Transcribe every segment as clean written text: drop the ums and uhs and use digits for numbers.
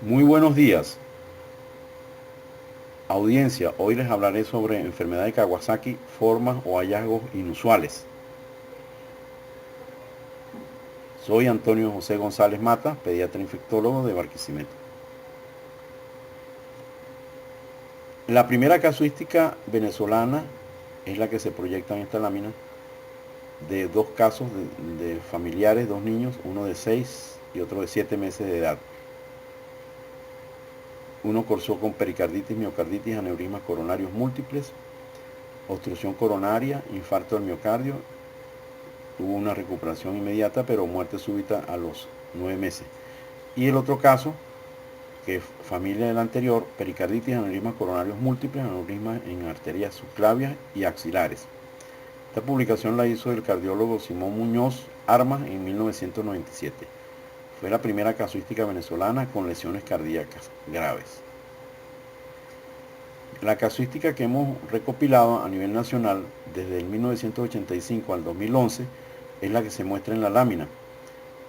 Muy buenos días, audiencia. Hoy les hablaré sobre enfermedad de Kawasaki, formas o hallazgos inusuales. Soy Antonio José González Mata, pediatra infectólogo de Barquisimeto. La primera casuística venezolana es la que se proyecta en esta lámina de dos casos de familiares, dos niños, uno de 6 y otro de 7 meses de edad. Uno cursó con pericarditis, miocarditis, aneurismas coronarios múltiples, obstrucción coronaria, infarto del miocardio. Tuvo una recuperación inmediata, pero muerte súbita a los 9 meses. Y el otro caso, que es familia del anterior, pericarditis, aneurismas coronarios múltiples, aneurismas en arterias subclavias y axilares. Esta publicación la hizo el cardiólogo Simón Muñoz Armas en 1997. Fue la primera casuística venezolana con lesiones cardíacas graves. La casuística que hemos recopilado a nivel nacional desde el 1985 al 2011 es la que se muestra en la lámina,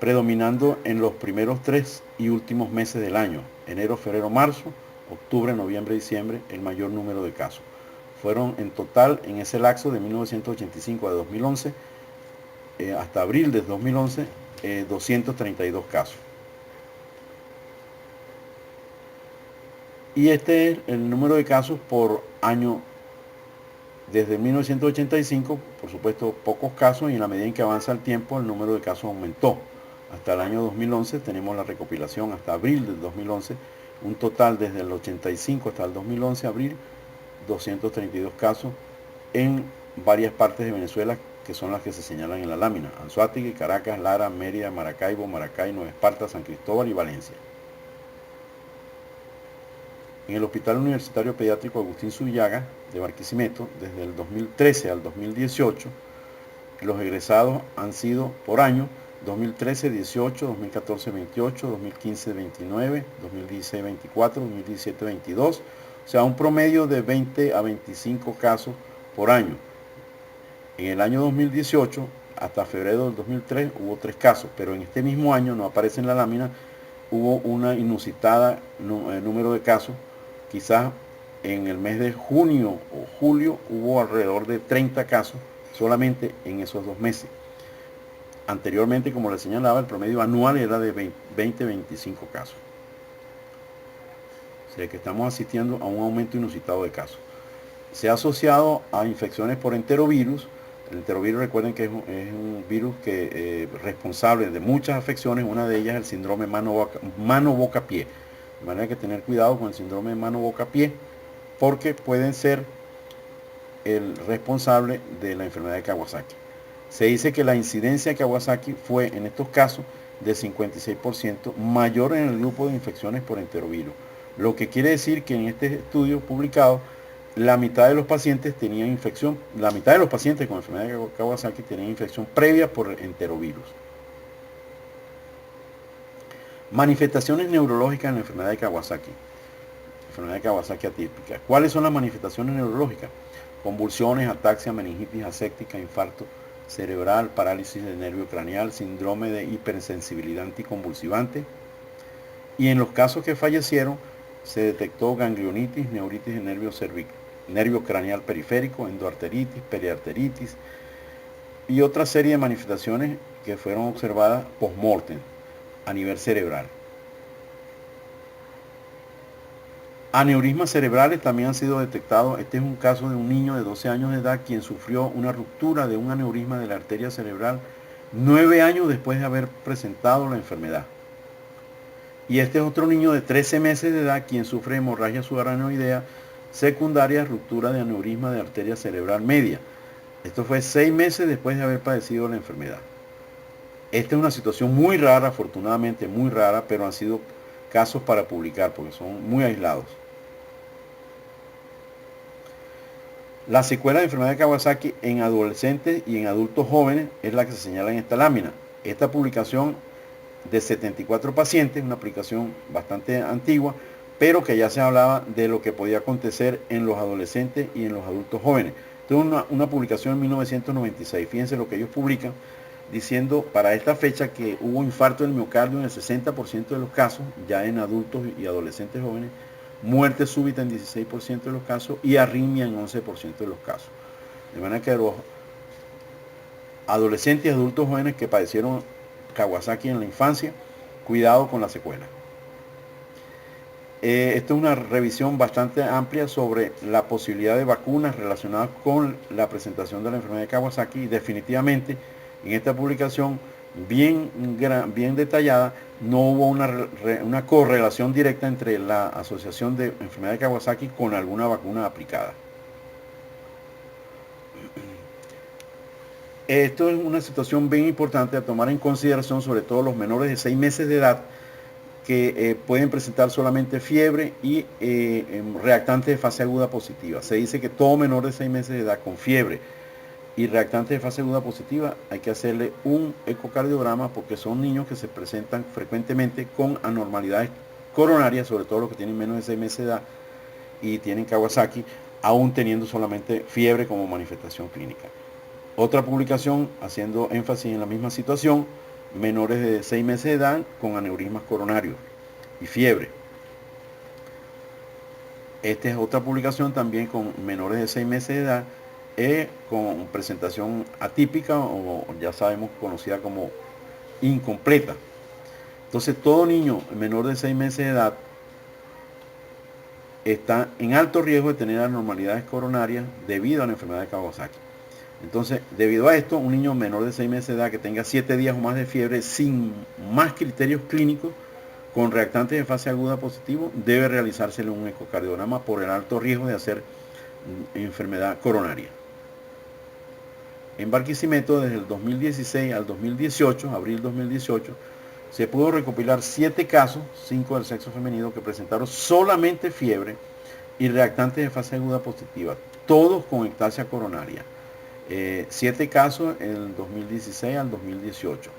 predominando en los primeros 3 y últimos meses del año, enero, febrero, marzo, octubre, noviembre, diciembre, el mayor número de casos. Fueron en total en ese lapso de 1985 a 2011, hasta abril de 2011, 232 casos. Y este es el número de casos por año. Desde 1985, por supuesto, pocos casos, y en la medida en que avanza el tiempo, el número de casos aumentó. Hasta el año 2011 tenemos la recopilación, hasta abril del 2011, un total desde el 85 hasta el 2011, abril, 232 casos en varias partes de Venezuela, que son las que se señalan en la lámina: Anzoátegui, Caracas, Lara, Mérida, Maracaibo, Maracay, Nueva Esparta, San Cristóbal y Valencia. En el Hospital Universitario Pediátrico Agustín Zubillaga de Barquisimeto, desde el 2013 al 2018, los egresados han sido por año 2013 18, 2014 28, 2015 29, 2016 24, 2017 22, o sea, un promedio de 20 a 25 casos por año. En el año 2018, hasta febrero del 2003, hubo 3 casos, pero en este mismo año, no aparece en la lámina, hubo una inusitada número de casos. Quizás en el mes de junio o julio hubo alrededor de 30 casos solamente en esos 2 meses. Anteriormente, como les señalaba, el promedio anual era de 20-25 casos. O sea que estamos asistiendo a un aumento inusitado de casos. Se ha asociado a infecciones por enterovirus. El enterovirus, recuerden que es un virus que responsable de muchas afecciones. Una de ellas es el síndrome mano-boca-pie. De manera que tener cuidado con el síndrome de mano-boca-pie, porque pueden ser el responsable de la enfermedad de Kawasaki. Se dice que la incidencia de Kawasaki fue en estos casos de 56% mayor en el grupo de infecciones por enterovirus. Lo que quiere decir que en este estudio publicado, la mitad de los pacientes tenían infección, la mitad de los pacientes con enfermedad de Kawasaki tenían infección previa por enterovirus. Manifestaciones neurológicas en la enfermedad de Kawasaki. Enfermedad de Kawasaki atípica. ¿Cuáles son las manifestaciones neurológicas? Convulsiones, ataxia, meningitis aséptica, infarto cerebral, parálisis del nervio craneal, síndrome de hipersensibilidad anticonvulsivante. Y en los casos que fallecieron, se detectó ganglionitis, neuritis del nervio craneal periférico, endoarteritis, periarteritis y otra serie de manifestaciones que fueron observadas post-mortem a nivel cerebral. Aneurismas cerebrales también han sido detectados. Este es un caso de un niño de 12 años de edad quien sufrió una ruptura de un aneurisma de la arteria cerebral 9 años después de haber presentado la enfermedad. Y este es otro niño de 13 meses de edad quien sufre hemorragia subarachnoidea secundaria, ruptura de aneurisma de arteria cerebral media. Esto fue 6 meses después de haber padecido la enfermedad. Esta es una situación muy rara, afortunadamente muy rara, pero han sido casos para publicar porque son muy aislados. La secuela de enfermedad de Kawasaki en adolescentes y en adultos jóvenes es la que se señala en esta lámina. Esta publicación de 74 pacientes, una publicación bastante antigua, pero que ya se hablaba de lo que podía acontecer en los adolescentes y en los adultos jóvenes. Esto es una publicación en 1996. Fíjense lo que ellos publican. diciendo para esta fecha que hubo infarto del miocardio en el 60% de los casos, ya en adultos y adolescentes jóvenes, muerte súbita en 16% de los casos y arritmia en 11% de los casos. De manera que los adolescentes y adultos jóvenes que padecieron Kawasaki en la infancia, cuidado con la secuela. Esta es una revisión bastante amplia sobre la posibilidad de vacunas relacionadas con la presentación de la enfermedad de Kawasaki y definitivamente en esta publicación bien detallada no hubo una correlación directa entre la asociación de enfermedad de Kawasaki con alguna vacuna aplicada. Esto es una situación bien importante a tomar en consideración, sobre todo los menores de 6 meses de edad, que pueden presentar solamente fiebre y reactantes de fase aguda positiva. Se dice que todo menor de 6 meses de edad con fiebre y reactantes de fase aguda positiva hay que hacerle un ecocardiograma porque son niños que se presentan frecuentemente con anormalidades coronarias, sobre todo los que tienen menos de 6 meses de edad y tienen Kawasaki, aún teniendo solamente fiebre como manifestación clínica. Otra publicación haciendo énfasis en la misma situación, menores de 6 meses de edad con aneurismas coronarios y fiebre. Esta es otra publicación también con menores de 6 meses de edad con presentación atípica o ya sabemos conocida como incompleta. Entonces todo niño menor de 6 meses de edad está en alto riesgo de tener anormalidades coronarias debido a la enfermedad de Kawasaki. Entonces, debido a esto, un niño menor de 6 meses de edad que tenga 7 días o más de fiebre sin más criterios clínicos con reactantes de fase aguda positivo debe realizársele un ecocardiograma por el alto riesgo de hacer enfermedad coronaria. En Barquisimeto, desde el 2016 al 2018, abril 2018, se pudo recopilar 7 casos, 5 del sexo femenino, que presentaron solamente fiebre y reactantes de fase aguda positiva, todos con ectasia coronaria. 7 casos en el 2016 al 2018.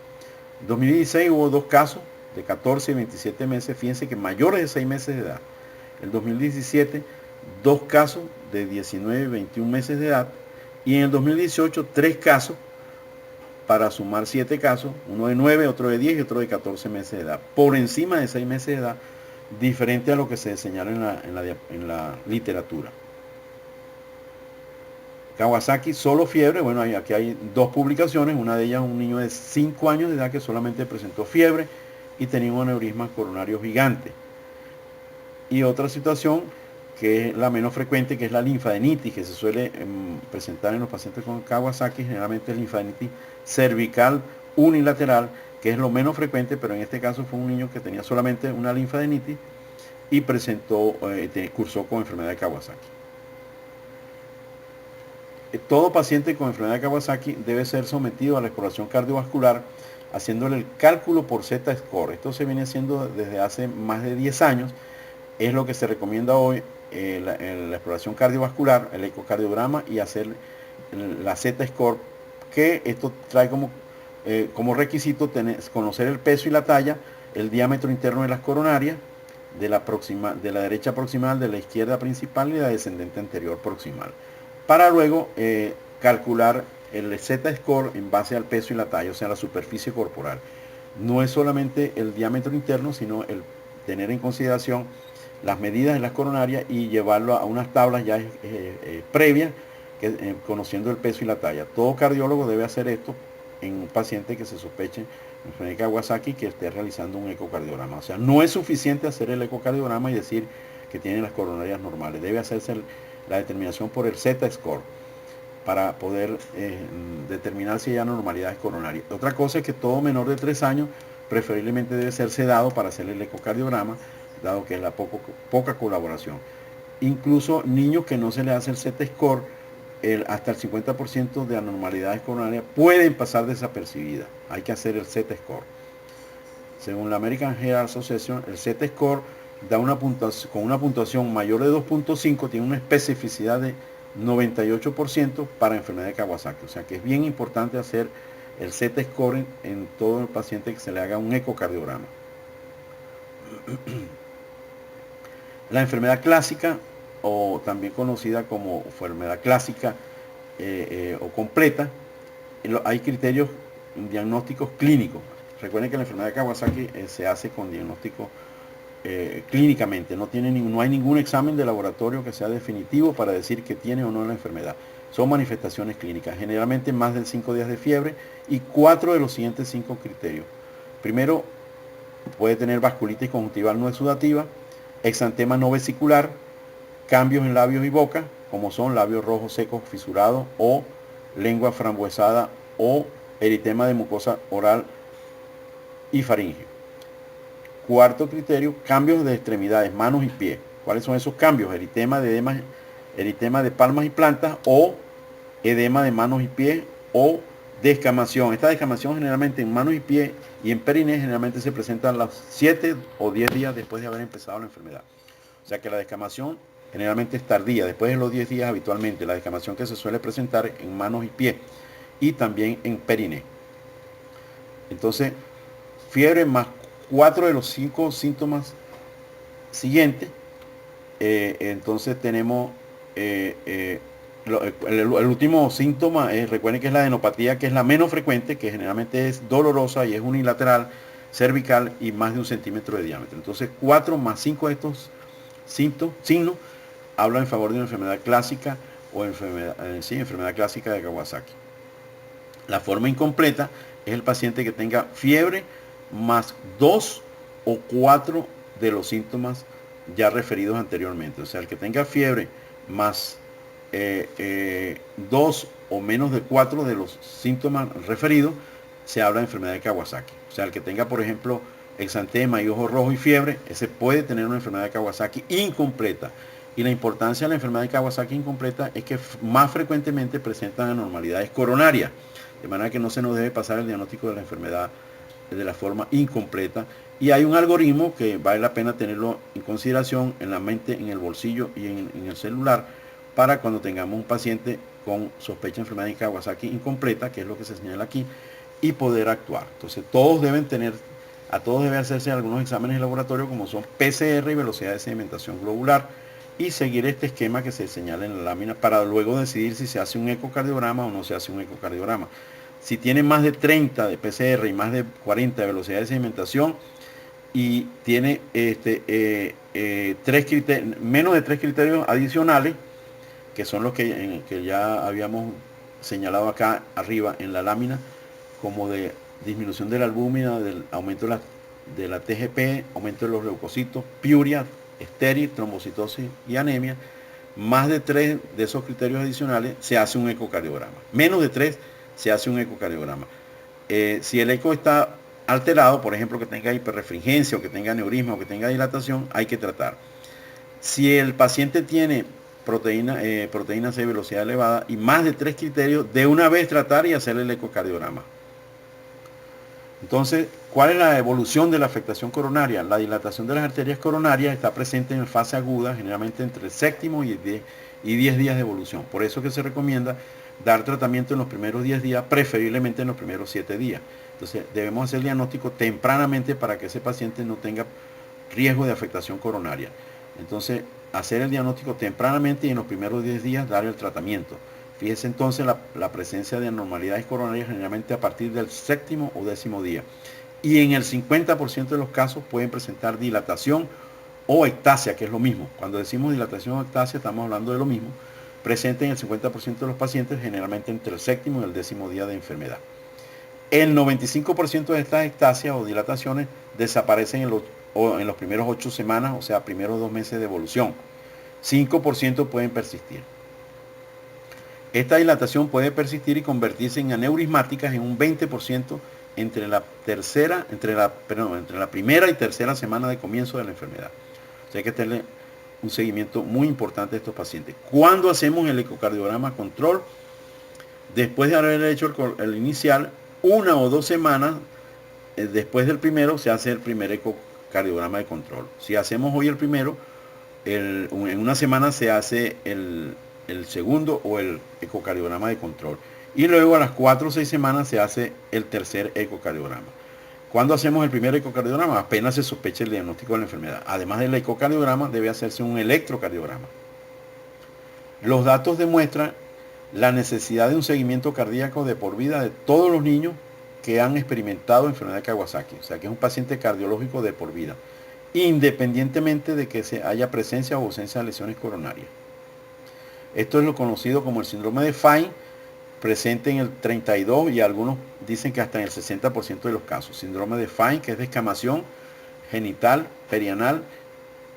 En 2016 hubo 2 casos de 14 y 27 meses, fíjense que mayores de 6 meses de edad. En 2017, 2 casos de 19 y 21 meses de edad. Y en el 2018, 3 casos, para sumar 7 casos, uno de 9, otro de 10 y otro de 14 meses de edad. Por encima de 6 meses de edad, diferente a lo que se señala en la literatura. Kawasaki, solo fiebre. Bueno, aquí hay 2 publicaciones, una de ellas un niño de 5 años de edad que solamente presentó fiebre y tenía un aneurisma coronario gigante. Y otra situación que es la menos frecuente, que es la linfadenitis, que se suele presentar en los pacientes con Kawasaki, generalmente es linfadenitis cervical unilateral, que es lo menos frecuente, pero en este caso fue un niño que tenía solamente una linfadenitis y cursó con enfermedad de Kawasaki. Todo paciente con enfermedad de Kawasaki debe ser sometido a la exploración cardiovascular haciéndole el cálculo por Z-score. Esto se viene haciendo desde hace más de 10 años. Es lo que se recomienda hoy, la exploración cardiovascular, el ecocardiograma y hacer la Z-score, que esto trae como requisito conocer el peso y la talla, el diámetro interno de las coronarias, de la derecha proximal, de la izquierda principal y la descendente anterior proximal, para luego calcular el Z-score en base al peso y la talla, o sea, la superficie corporal. No es solamente el diámetro interno, sino el tener en consideración las medidas de las coronarias y llevarlo a unas tablas ya previas, conociendo el peso y la talla. Todo cardiólogo debe hacer esto en un paciente que se sospeche enfermedad de Kawasaki que esté realizando un ecocardiograma. O sea, no es suficiente hacer el ecocardiograma y decir que tiene las coronarias normales. Debe hacerse la determinación por el Z-score para poder determinar si hay anormalidades coronarias. Otra cosa es que todo menor de 3 años preferiblemente debe ser sedado para hacer el ecocardiograma, dado que es la poca colaboración. Incluso niños que no se les hace el Z-score, hasta el 50% de anormalidades coronarias pueden pasar desapercibidas. Hay que hacer el Z-score. Según la American Heart Association, el Z-score con una puntuación mayor de 2.5 tiene una especificidad de 98% para enfermedad de Kawasaki. O sea que es bien importante hacer el Z-score en todo el paciente que se le haga un ecocardiograma. La enfermedad clásica, o también conocida como enfermedad clásica o completa, hay criterios diagnósticos clínicos. Recuerden que la enfermedad de Kawasaki se hace con diagnóstico clínicamente. No hay ningún examen de laboratorio que sea definitivo para decir que tiene o no la enfermedad. Son manifestaciones clínicas, generalmente más de 5 días de fiebre y 4 de los siguientes 5 criterios. Primero, puede tener vasculitis conjuntival no exudativa, exantema no vesicular, cambios en labios y boca, como son labios rojos secos fisurados o lengua frambuesada o eritema de mucosa oral y faringio. Cuarto criterio, cambios de extremidades, manos y pies. ¿Cuáles son esos cambios? Eritema de palmas y plantas o edema de manos y pies o descamación. Esta descamación generalmente en manos y pies y en periné generalmente se presenta a los 7 o 10 días después de haber empezado la enfermedad. O sea que la descamación generalmente es tardía, después de los 10 días habitualmente, la descamación que se suele presentar en manos y pies y también en periné. Entonces, fiebre más 4 de los 5 síntomas siguientes. Entonces tenemos el último síntoma, recuerden que es la adenopatía, que es la menos frecuente, que generalmente es dolorosa y es unilateral, cervical y más de 1 centímetro de diámetro. Entonces 4 más 5 de estos signos hablan en favor de una enfermedad clásica o enfermedad clásica de Kawasaki. La forma incompleta es el paciente que tenga fiebre más 2 o 4 de los síntomas ya referidos anteriormente. O sea, el que tenga fiebre más 2 o menos de 4 de los síntomas referidos, se habla de enfermedad de Kawasaki. O sea, el que tenga, por ejemplo, exantema y ojo rojo y fiebre, ese puede tener una enfermedad de Kawasaki incompleta. Y la importancia de la enfermedad de Kawasaki incompleta es que más frecuentemente presentan anormalidades coronarias, de manera que no se nos debe pasar el diagnóstico de la enfermedad de la forma incompleta. Y hay un algoritmo que vale la pena tenerlo en consideración en la mente, en el bolsillo y en el celular, para cuando tengamos un paciente con sospecha de enfermedad de Kawasaki incompleta, que es lo que se señala aquí, y poder actuar. Entonces a todos debe hacerse algunos exámenes de laboratorio como son PCR y velocidad de sedimentación globular, y seguir este esquema que se señala en la lámina para luego decidir si se hace un ecocardiograma o no se hace un ecocardiograma. Si tiene más de 30 de PCR y más de 40 de velocidad de sedimentación y tiene menos de 3 criterios adicionales, que son los que ya habíamos señalado acá arriba en la lámina, como de disminución de la albúmina, del aumento de la TGP, aumento de los leucocitos, piuria, estéril, trombocitosis y anemia. Más de 3 de esos criterios adicionales se hace un ecocardiograma. Menos de 3 se hace un ecocardiograma. Si el eco está alterado, por ejemplo, que tenga hiperrefringencia o que tenga aneurisma o que tenga dilatación, hay que tratar. Si el paciente tiene proteína C, velocidad elevada y más de 3 criterios, de una vez tratar y hacerle el ecocardiograma. Entonces, ¿cuál es la evolución de la afectación coronaria? La dilatación de las arterias coronarias está presente en fase aguda, generalmente entre el séptimo y 10 días de evolución. Por eso que se recomienda dar tratamiento en los primeros 10 días, preferiblemente en los primeros 7 días. Entonces, debemos hacer el diagnóstico tempranamente para que ese paciente no tenga riesgo de afectación coronaria. Entonces, hacer el diagnóstico tempranamente y en los primeros 10 días dar el tratamiento. Fíjese entonces la presencia de anormalidades coronarias generalmente a partir del séptimo o 10º día. Y en el 50% de los casos pueden presentar dilatación o ectasia, que es lo mismo. Cuando decimos dilatación o ectasia estamos hablando de lo mismo. Presente en el 50% de los pacientes, generalmente entre el séptimo y el 10º día de enfermedad. El 95% de estas ectasias o dilataciones desaparecen en los primeros 8 semanas, o sea, primeros 2 meses de evolución. 5% pueden persistir. Esta dilatación puede persistir y convertirse en aneurismáticas en un 20% entre la primera y tercera semana de comienzo de la enfermedad. O sea, hay que tener un seguimiento muy importante de estos pacientes. ¿Cuándo hacemos el ecocardiograma control? Después de haber hecho el inicial, 1 o 2 semanas después del primero se hace el primer ecocardiograma de control. Si hacemos hoy el primero, en una semana se hace el segundo o el ecocardiograma de control. Y luego a las 4 o 6 semanas se hace el tercer ecocardiograma. ¿Cuándo hacemos el primer ecocardiograma? Apenas se sospecha el diagnóstico de la enfermedad. Además del ecocardiograma, debe hacerse un electrocardiograma. Los datos demuestran la necesidad de un seguimiento cardíaco de por vida de todos los niños que han experimentado enfermedad de Kawasaki, o sea que es un paciente cardiológico de por vida, independientemente de que haya presencia o ausencia de lesiones coronarias. Esto es lo conocido como el síndrome de Fine, presente en el 32 y algunos dicen que hasta en el 60% de los casos. Síndrome de Fine, que es descamación genital, perianal,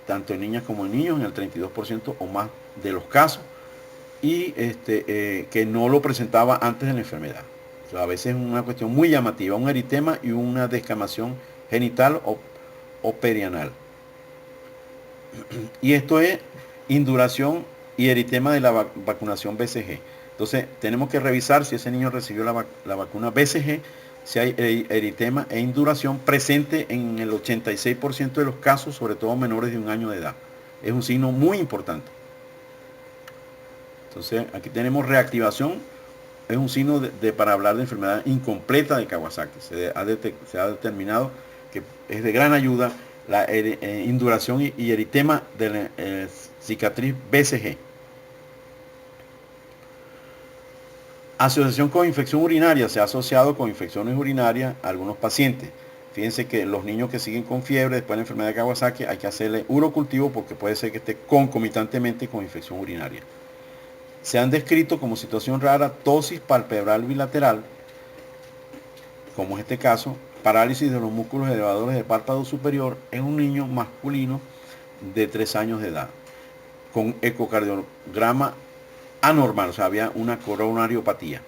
tanto en niñas como en niños, en el 32% o más de los casos, y que no lo presentaba antes de la enfermedad. O sea, a veces es una cuestión muy llamativa, un eritema y una descamación genital o perianal. Y esto es induración y eritema de la vacunación BCG. Entonces, tenemos que revisar si ese niño recibió la vacuna BCG, si hay eritema e induración presente en el 86% de los casos, sobre todo menores de 1 año de edad. Es un signo muy importante. Entonces, aquí tenemos reactivación, es un signo para hablar de enfermedad incompleta de Kawasaki. Se ha determinado que es de gran ayuda la induración y eritema de la cicatriz BCG. Asociación con infección urinaria. Se ha asociado con infecciones urinarias a algunos pacientes. Fíjense que los niños que siguen con fiebre después de la enfermedad de Kawasaki hay que hacerle urocultivo porque puede ser que esté concomitantemente con infección urinaria. Se han descrito como situación rara ptosis palpebral bilateral, como es este caso, parálisis de los músculos elevadores del párpado superior en un niño masculino de 3 años de edad, con ecocardiograma anormal, o sea, había una coronariopatía.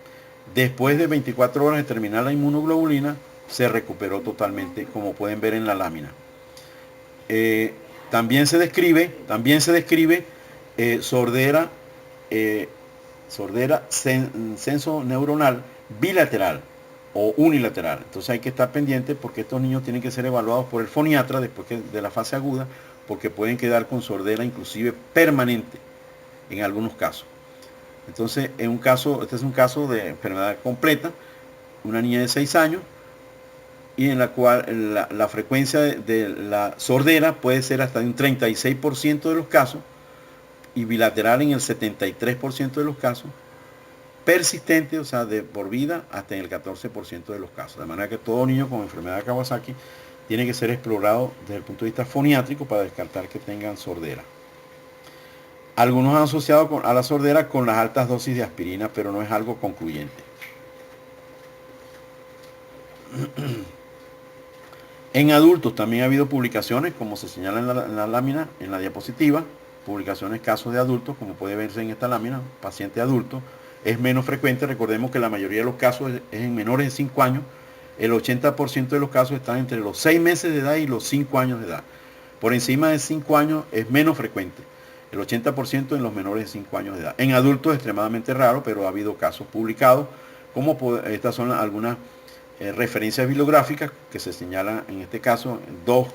Después de 24 horas de terminar la inmunoglobulina, se recuperó totalmente, como pueden ver en la lámina. También se describe sordera senso-neuronal bilateral o unilateral. Entonces hay que estar pendiente porque estos niños tienen que ser evaluados por el foniatra después de la fase aguda, porque pueden quedar con sordera inclusive permanente en algunos casos. Entonces, este es un caso de enfermedad completa, una niña de 6 años, y en la cual la frecuencia de la sordera puede ser hasta de un 36% de los casos, y bilateral en el 73% de los casos, persistente, o sea, de por vida, hasta en el 14% de los casos. De manera que todo niño con enfermedad de Kawasaki tiene que ser explorado desde el punto de vista foniátrico para descartar que tengan sordera. Algunos han asociado a la sordera con las altas dosis de aspirina, pero no es algo concluyente. En adultos también ha habido publicaciones, como se señala en la lámina, en la diapositiva, publicaciones, casos de adultos, como puede verse en esta lámina, paciente adulto. Es menos frecuente, recordemos que la mayoría de los casos es en menores de 5 años, el 80% de los casos están entre los 6 meses de edad y los 5 años de edad. Por encima de 5 años es menos frecuente. El 80% en los menores de 5 años de edad. En adultos es extremadamente raro, pero ha habido casos publicados, como estas son algunas referencias bibliográficas que se señalan en este caso, dos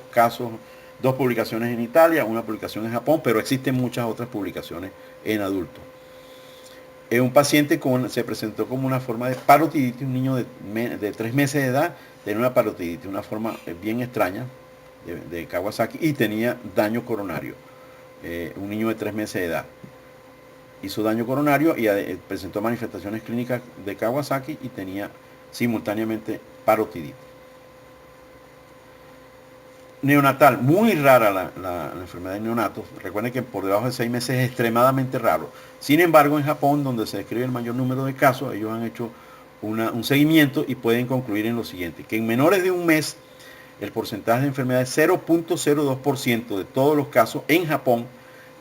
publicaciones en Italia, una publicación en Japón, pero existen muchas otras publicaciones en adultos. Un paciente se presentó como una forma de parotiditis, un niño de 3 meses de edad, tenía una parotiditis, una forma bien extraña de Kawasaki, y tenía daño coronario. Un niño de 3 meses de edad hizo daño coronario y presentó manifestaciones clínicas de Kawasaki y tenía simultáneamente parotiditis. Neonatal, muy rara la enfermedad de neonatos. Recuerden que por debajo de 6 meses es extremadamente raro. Sin embargo, en Japón, donde se describe el mayor número de casos, ellos han hecho un seguimiento y pueden concluir en lo siguiente, que en menores de 1 mes el porcentaje de enfermedad es 0.02% de todos los casos en Japón,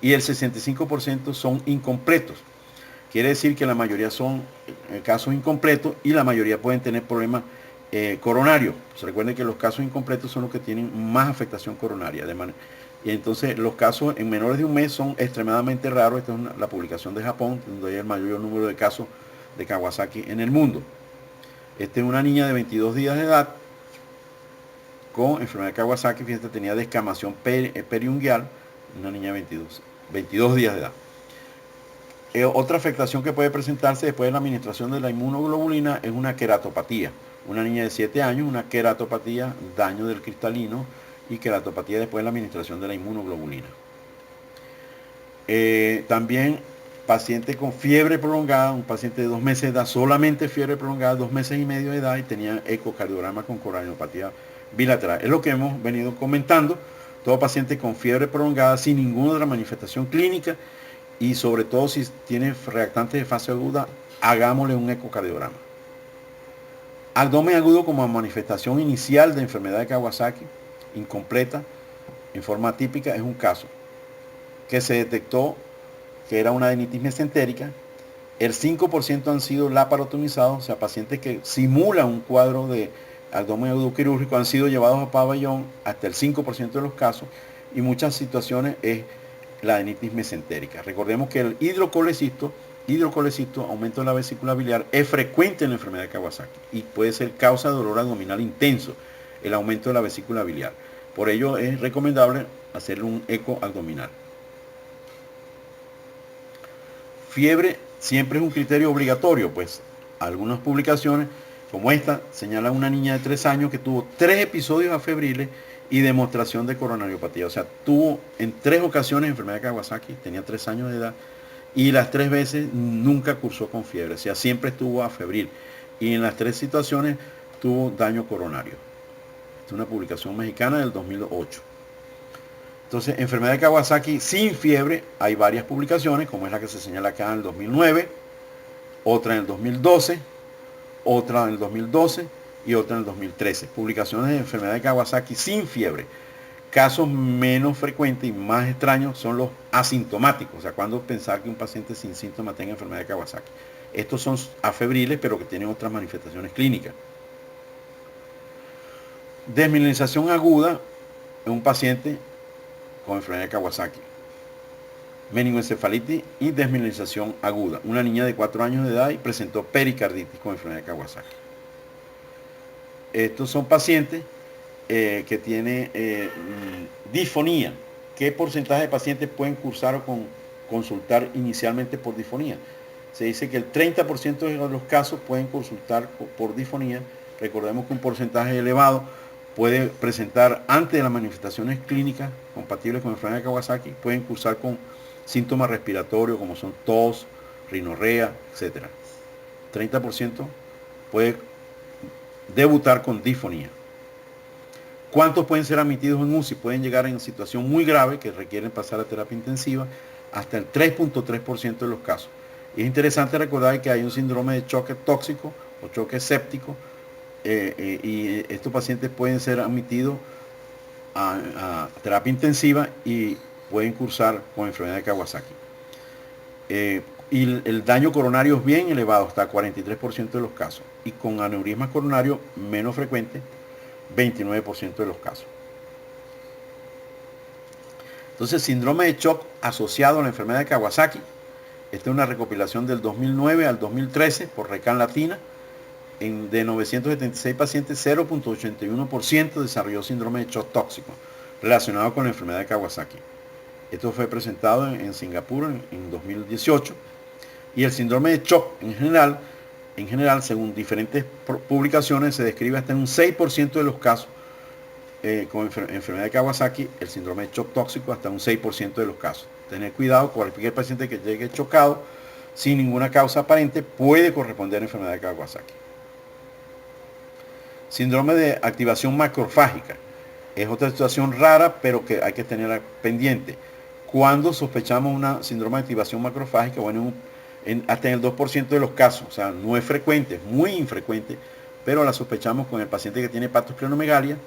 y el 65% son incompletos. Quiere decir que la mayoría son casos incompletos y la mayoría pueden tener problemas coronarios. Pues recuerden que los casos incompletos son los que tienen más afectación coronaria. Y entonces los casos en menores de 1 mes son extremadamente raros. Esta es la publicación de Japón, donde hay el mayor número de casos de Kawasaki en el mundo. Esta es una niña de 22 días de edad con enfermedad de Kawasaki. Fíjense, tenía descamación periungual, una niña de 22 días de edad. Otra afectación que puede presentarse después de la administración de la inmunoglobulina es una queratopatía. Una niña de 7 años, una queratopatía, daño del cristalino y queratopatía después de la administración de la inmunoglobulina. También paciente con fiebre prolongada, un paciente de 2 meses de edad, solamente fiebre prolongada, 2 meses y medio de edad, y tenía ecocardiograma con coronariopatía bilateral. Es lo que hemos venido comentando. Todo paciente con fiebre prolongada sin ninguna otra manifestación clínica y sobre todo si tiene reactantes de fase aguda, hagámosle un ecocardiograma. Abdomen agudo como manifestación inicial de enfermedad de Kawasaki, incompleta, en forma atípica, es un caso que se detectó que era una adenitis mesentérica. El 5% han sido laparotomizados, o sea, pacientes que simulan un cuadro de abdomen agudo quirúrgico han sido llevados a pabellón, hasta el 5% de los casos, y muchas situaciones es la adenitis mesentérica. Recordemos que el hidrocolecisto, aumento de la vesícula biliar, es frecuente en la enfermedad de Kawasaki y puede ser causa de dolor abdominal intenso, el aumento de la vesícula biliar. Por ello es recomendable hacerle un eco abdominal. Fiebre siempre es un criterio obligatorio, pues algunas publicaciones como esta señalan una niña de 3 años que tuvo 3 episodios afebriles y demostración de coronariopatía. O sea, tuvo en 3 ocasiones enfermedad de Kawasaki, tenía 3 años de edad, y las 3 veces nunca cursó con fiebre, o sea, siempre estuvo afebril. Y en las 3 situaciones tuvo daño coronario. Esta es una publicación mexicana del 2008. Entonces, enfermedad de Kawasaki sin fiebre, hay varias publicaciones, como es la que se señala acá en el 2009, otra en el 2012, otra en el 2012 y otra en el 2013. Publicaciones de enfermedad de Kawasaki sin fiebre. Casos menos frecuentes y más extraños son los asintomáticos, o sea, cuando pensar que un paciente sin síntomas tenga enfermedad de Kawasaki. Estos son afebriles, pero que tienen otras manifestaciones clínicas. Desmineralización aguda en un paciente con enfermedad de Kawasaki. Meningoencefalitis y desmineralización aguda. Una niña de 4 años de edad y presentó pericarditis con enfermedad de Kawasaki. Estos son pacientes que tienen disfonía. ¿Qué porcentaje de pacientes pueden cursar o consultar inicialmente por disfonía? Se dice que el 30% de los casos pueden consultar por disfonía. Recordemos que un porcentaje elevado puede presentar antes de las manifestaciones clínicas compatibles con enfermedad de Kawasaki, pueden cursar con síntomas respiratorios como son tos, rinorrea, etc. 30% puede debutar con disfonía. ¿Cuántos pueden ser admitidos en UCI? Pueden llegar en situación muy grave que requieren pasar a terapia intensiva hasta el 3.3% de los casos. Y es interesante recordar que hay un síndrome de choque tóxico o choque séptico y estos pacientes pueden ser admitidos a terapia intensiva y pueden cursar con enfermedad de Kawasaki. Y el daño coronario es bien elevado, hasta 43% de los casos. Y con aneurismas coronarios menos frecuentes, 29% de los casos. Entonces, síndrome de shock asociado a la enfermedad de Kawasaki. Esta es una recopilación del 2009 al 2013 por RECAN Latina. De 976 pacientes, 0.81% desarrolló síndrome de shock tóxico relacionado con la enfermedad de Kawasaki. Esto fue presentado en Singapur en 2018. Y el síndrome de shock en general, según diferentes publicaciones, se describe hasta en un 6% de los casos con enfermedad de Kawasaki, el síndrome de shock tóxico hasta un 6% de los casos. Tener cuidado, cualquier paciente que llegue chocado sin ninguna causa aparente puede corresponder a enfermedad de Kawasaki. Síndrome de activación macrofágica. Es otra situación rara, pero que hay que tener pendiente. Cuando sospechamos una síndrome de activación macrofágica, bueno, hasta en el 2% de los casos, o sea, no es frecuente, es muy infrecuente, pero la sospechamos con el paciente que tiene hepatosplenomegalia,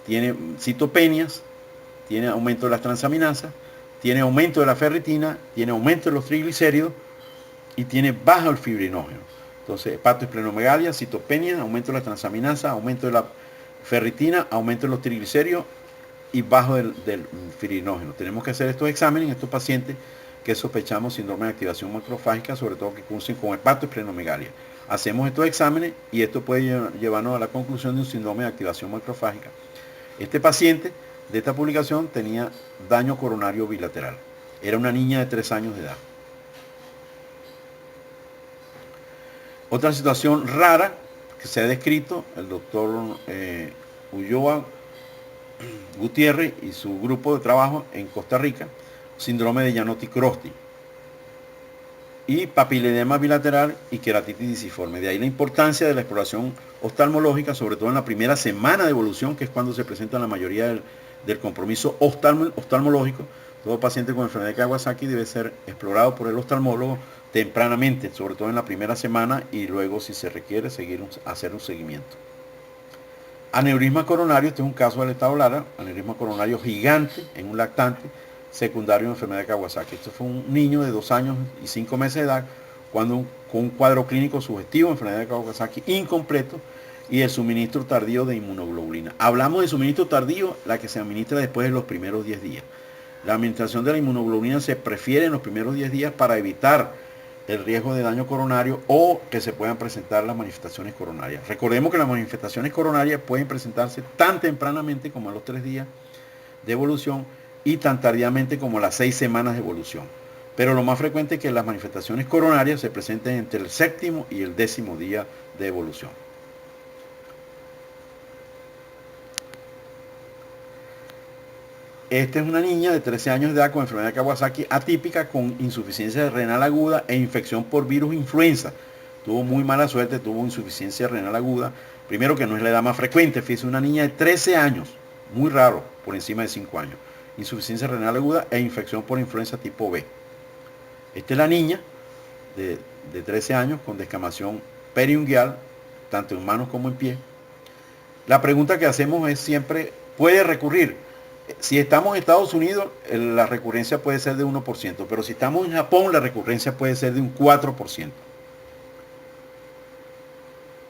tiene citopenias, tiene aumento de las transaminasas, tiene aumento de la ferritina, tiene aumento de los triglicéridos y tiene bajo el fibrinógeno. Entonces, hepatosplenomegalia, citopenia, aumento de la transaminasa, aumento de la ferritina, aumento de los triglicéridos y bajo del fibrinógeno. Tenemos que hacer estos exámenes en estos pacientes que sospechamos síndrome de activación macrofágica, sobre todo que cursen con hepatosplenomegalia. Hacemos estos exámenes y esto puede llevarnos a la conclusión de un síndrome de activación macrofágica. Este paciente de esta publicación tenía daño coronario bilateral. Era una niña de 3 años de edad. Otra situación rara que se ha descrito, el doctor Ulloa Gutiérrez y su grupo de trabajo en Costa Rica, síndrome de Janotti-Crosty. y papiledema bilateral y queratitis disciforme. De ahí la importancia de la exploración oftalmológica, sobre todo en la primera semana de evolución, que es cuando se presenta la mayoría del compromiso oftalmológico. Todo paciente con enfermedad de Kawasaki debe ser explorado por el oftalmólogo tempranamente, sobre todo en la primera semana, y luego, si se requiere, hacer un seguimiento. Aneurisma coronario, este es un caso del estado Lara, aneurisma coronario gigante en un lactante, secundario de enfermedad de Kawasaki. Esto fue un niño de 2 años y 5 meses de edad con un cuadro clínico sugestivo de enfermedad de Kawasaki incompleto y el suministro tardío de inmunoglobulina. Hablamos de suministro tardío, la que se administra después de los primeros 10 días. La administración de la inmunoglobulina se prefiere en los primeros 10 días para evitar el riesgo de daño coronario o que se puedan presentar las manifestaciones coronarias. Recordemos que las manifestaciones coronarias pueden presentarse tan tempranamente como a los 3 días de evolución y tan tardíamente como las 6 semanas de evolución. Pero lo más frecuente es que las manifestaciones coronarias se presenten entre el 7º y el 10º día de evolución. Esta es una niña de 13 años de edad con enfermedad de Kawasaki atípica con insuficiencia renal aguda e infección por virus influenza. Tuvo muy mala suerte, tuvo insuficiencia renal aguda. Primero que no es la edad más frecuente, fíjese, una niña de 13 años, muy raro, por encima de 5 años. Insuficiencia renal aguda e infección por influenza tipo B. Esta es la niña de 13 años con descamación periungueal, tanto en manos como en pie. La pregunta que hacemos es siempre, ¿puede recurrir? Si estamos en Estados Unidos, la recurrencia puede ser de 1%, pero si estamos en Japón, la recurrencia puede ser de un 4%.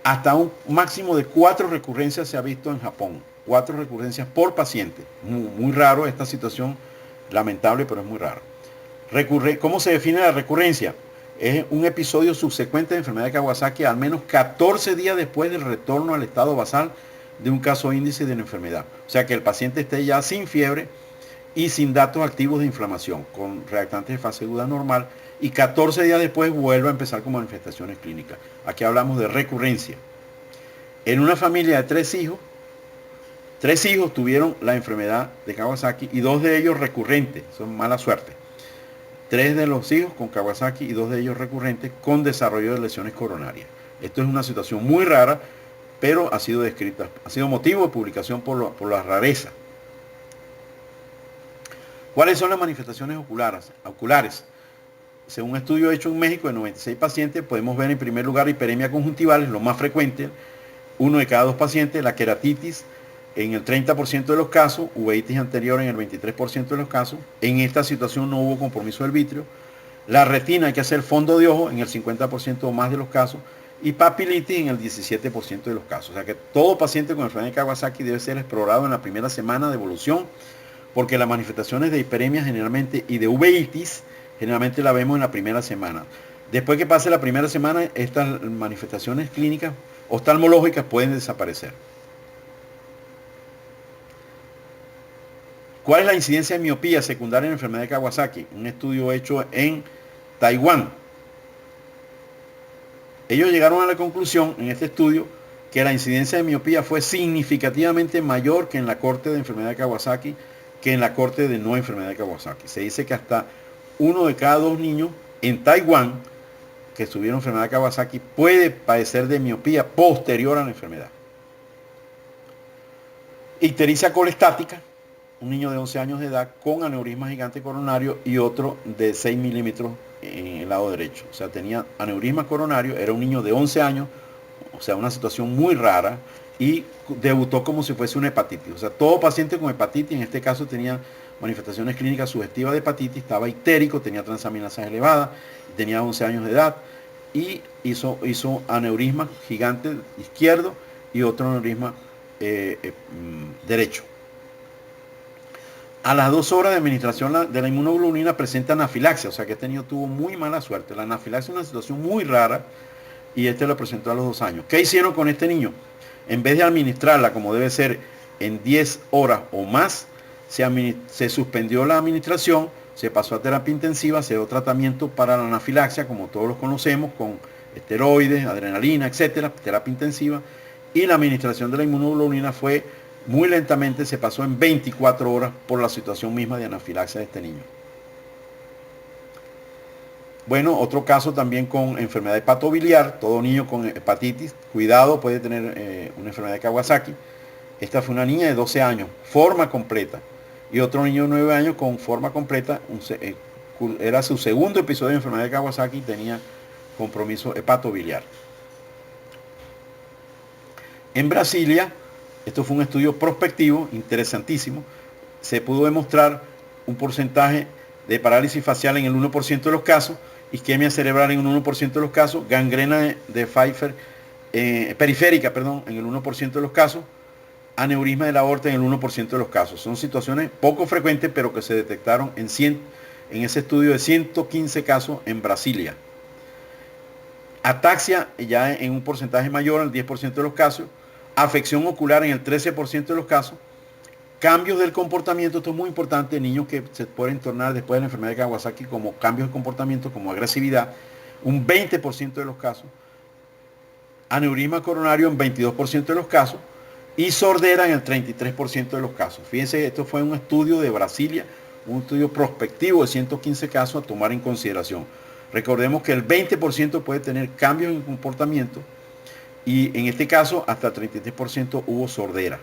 Hasta un máximo de 4 recurrencias se ha visto en Japón. 4 recurrencias por paciente. Muy raro esta situación, lamentable, pero es muy raro. ¿Cómo se define la recurrencia? Es un episodio subsecuente de enfermedad de Kawasaki al menos 14 días después del retorno al estado basal de un caso índice de la enfermedad. O sea que el paciente esté ya sin fiebre y sin datos activos de inflamación, con reactantes de fase aguda normal, y 14 días después vuelve a empezar con manifestaciones clínicas. Aquí hablamos de recurrencia. En una familia de 3 hijos tuvieron la enfermedad de Kawasaki y 2 de ellos recurrentes, son mala suerte. 3 de los hijos con Kawasaki y 2 de ellos recurrentes con desarrollo de lesiones coronarias. Esto es una situación muy rara, pero ha sido descrita, ha sido motivo de publicación por la rareza. ¿Cuáles son las manifestaciones oculares? Según un estudio hecho en México de 96 pacientes, podemos ver en primer lugar hiperemia conjuntival, lo más frecuente, 1 de cada 2 pacientes, la queratitis en el 30% de los casos, uveitis anterior en el 23% de los casos. En esta situación no hubo compromiso del vítreo. La retina, hay que hacer fondo de ojo en el 50% o más de los casos, y papilitis en el 17% de los casos. O sea que todo paciente con enfermedad de Kawasaki debe ser explorado en la primera semana de evolución, porque las manifestaciones de hiperemia generalmente y de uveitis generalmente la vemos en la primera semana. Después que pase la primera semana, estas manifestaciones clínicas oftalmológicas pueden desaparecer. ¿Cuál es la incidencia de miopía secundaria en la enfermedad de Kawasaki? Un estudio hecho en Taiwán. Ellos llegaron a la conclusión en este estudio que la incidencia de miopía fue significativamente mayor que en la corte de enfermedad de Kawasaki que en la corte de no enfermedad de Kawasaki. Se dice que hasta 1 de cada 2 niños en Taiwán que tuvieron enfermedad de Kawasaki puede padecer de miopía posterior a la enfermedad. Ictericia colestática, un niño de 11 años de edad con aneurisma gigante coronario y otro de 6 milímetros en el lado derecho. O sea, tenía aneurisma coronario, era un niño de 11 años, o sea, una situación muy rara, y debutó como si fuese una hepatitis. O sea, todo paciente con hepatitis, en este caso tenía manifestaciones clínicas sugestivas de hepatitis, estaba ictérico, tenía transaminasas elevadas, tenía 11 años de edad, y hizo aneurisma gigante izquierdo y otro aneurisma derecho. A las 2 horas de administración de la inmunoglobulina presenta anafilaxia, o sea que este niño tuvo muy mala suerte. La anafilaxia es una situación muy rara y este lo presentó a los 2 años. ¿Qué hicieron con este niño? En vez de administrarla como debe ser en 10 horas o más, se suspendió la administración, se pasó a terapia intensiva, se dio tratamiento para la anafilaxia, como todos los conocemos, con esteroides, adrenalina, etcétera, terapia intensiva, y la administración de la inmunoglobulina fue muy lentamente, se pasó en 24 horas por la situación misma de anafilaxia de este niño. Bueno, otro caso también con enfermedad hepatobiliar, todo niño con hepatitis, cuidado, puede tener una enfermedad de Kawasaki. Esta fue una niña de 12 años, forma completa. Y otro niño de 9 años con forma completa, era su segundo episodio de enfermedad de Kawasaki y tenía compromiso hepatobiliar. En Brasilia, esto fue un estudio prospectivo, interesantísimo, se pudo demostrar un porcentaje de parálisis facial en el 1% de los casos, isquemia cerebral en un 1% de los casos, gangrena de Pfeiffer periférica, perdón, en el 1% de los casos, aneurisma de la aorta en el 1% de los casos. Son situaciones poco frecuentes, pero que se detectaron en ese estudio de 115 casos en Brasilia. Ataxia ya en un porcentaje mayor, el 10% de los casos, afección ocular en el 13% de los casos, cambios del comportamiento, esto es muy importante, niños que se pueden tornar después de la enfermedad de Kawasaki como cambios de comportamiento, como agresividad, un 20% de los casos, aneurisma coronario en 22% de los casos y sordera en el 33% de los casos. Fíjense, esto fue un estudio de Brasilia, un estudio prospectivo de 115 casos a tomar en consideración. Recordemos que el 20% puede tener cambios en comportamiento y en este caso hasta el 33% hubo sordera.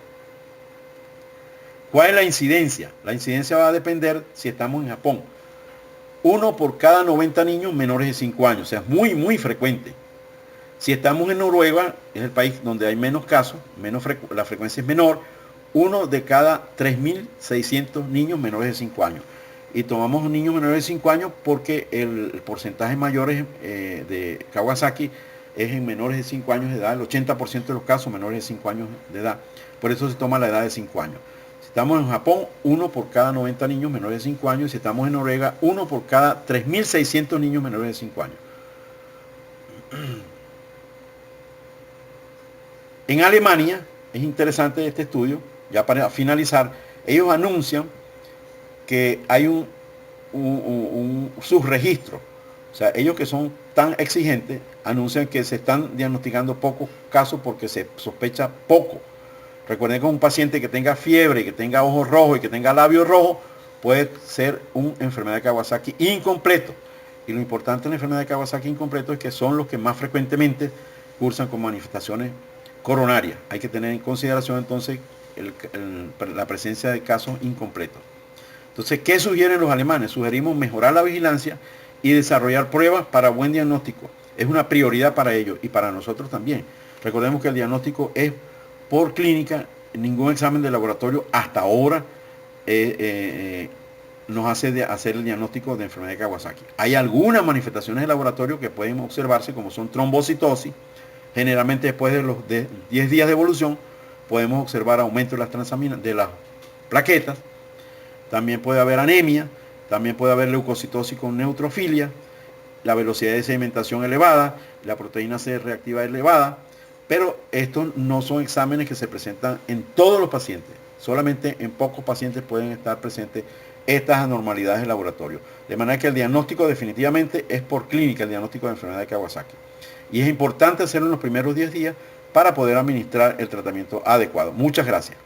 ¿Cuál es la incidencia? La incidencia va a depender si estamos en Japón. 1 por cada 90 niños menores de 5 años, o sea, es muy frecuente. Si estamos en Noruega, es el país donde hay menos casos, la frecuencia es menor, 1 de cada 3.600 niños menores de 5 años. Y tomamos niños menores de 5 años porque el porcentaje mayor de Kawasaki es en menores de 5 años de edad, el 80% de los casos menores de 5 años de edad. Por eso se toma la edad de 5 años. Si estamos en Japón, 1 por cada 90 niños menores de 5 años. Si estamos en Noruega, 1 por cada 3.600 niños menores de 5 años. En Alemania, es interesante este estudio, ya para finalizar, ellos anuncian que hay un subregistro. O sea, ellos que son tan exigentes, anuncian que se están diagnosticando pocos casos porque se sospecha poco. Recuerden que un paciente que tenga fiebre, que tenga ojos rojos y que tenga labios rojos, puede ser una enfermedad de Kawasaki incompleto. Y lo importante en la enfermedad de Kawasaki incompleto es que son los que más frecuentemente cursan con manifestaciones coronarias. Hay que tener en consideración entonces la presencia de casos incompletos. Entonces, ¿qué sugieren los alemanes? Sugerimos mejorar la vigilancia y desarrollar pruebas para buen diagnóstico. Es una prioridad para ellos y para nosotros también. Recordemos que el diagnóstico es por clínica, ningún examen de laboratorio hasta ahora nos hace hacer el diagnóstico de enfermedad de Kawasaki. Hay algunas manifestaciones de laboratorio que pueden observarse, como son trombocitosis. Generalmente después de los 10 días de evolución podemos observar aumento de las transaminas, de las plaquetas. También puede haber anemia, también puede haber leucocitosis con neutrofilia, la velocidad de sedimentación elevada, la proteína C reactiva elevada, pero estos no son exámenes que se presentan en todos los pacientes. Solamente en pocos pacientes pueden estar presentes estas anormalidades de laboratorio. De manera que el diagnóstico definitivamente es por clínica, el diagnóstico de enfermedad de Kawasaki. Y es importante hacerlo en los primeros 10 días para poder administrar el tratamiento adecuado. Muchas gracias.